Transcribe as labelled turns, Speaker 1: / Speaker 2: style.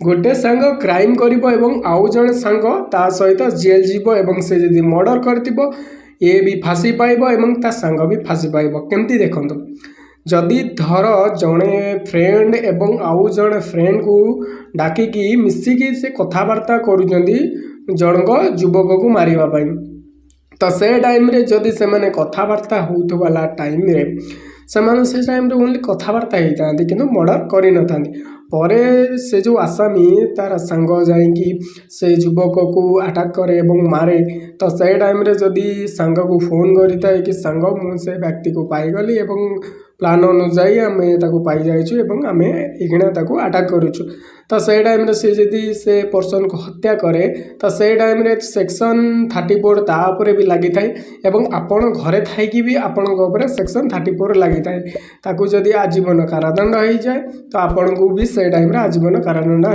Speaker 1: गोटे सांग क्राइम करिबो एवं आउ जणे सांग ता सहित जेल जीवो एवं से जदि मर्डर करथिबो ये भी फांसी पाइबो एवं ता सांग भी फांसी पाइबो। केमती देखंतु जदि धर जड़े फ्रेंड एवं आउ जड़े फ्रेंड को डाकिकी मिसिकी से कथबार्ता करुचंदी जनक युवक को मारिबा पई तो से टाइम रे जदि से माने कथबार्ता होउथवाला टाइम रे से टाइम रे ओनली कथबार्ता होता कि मर्डर कर न परे से जो आसामी तार सांग जाइकी से युवक को अटैक करे एवं मारे तो से टाइम रे जदि सांग को फोन करिता कि सांग मु से व्यक्ति को पाईगली एवं प्लान अनुजाई आम पाई जाइछु एवं आम एगिना अटैक करुछु तो से टाइम रे से जदि से पर्सन को हत्या करे तो से टाइम रे सेक्शन 34 तापर भी लगी थाए एवं आपण घरे थाइकी भी आपण सेक्शन 34 लगी थाए ताकू जदि आजीवन कारादंड हो जाए तो आपण को भी से टाइम रे आजीवन कारादंड हो।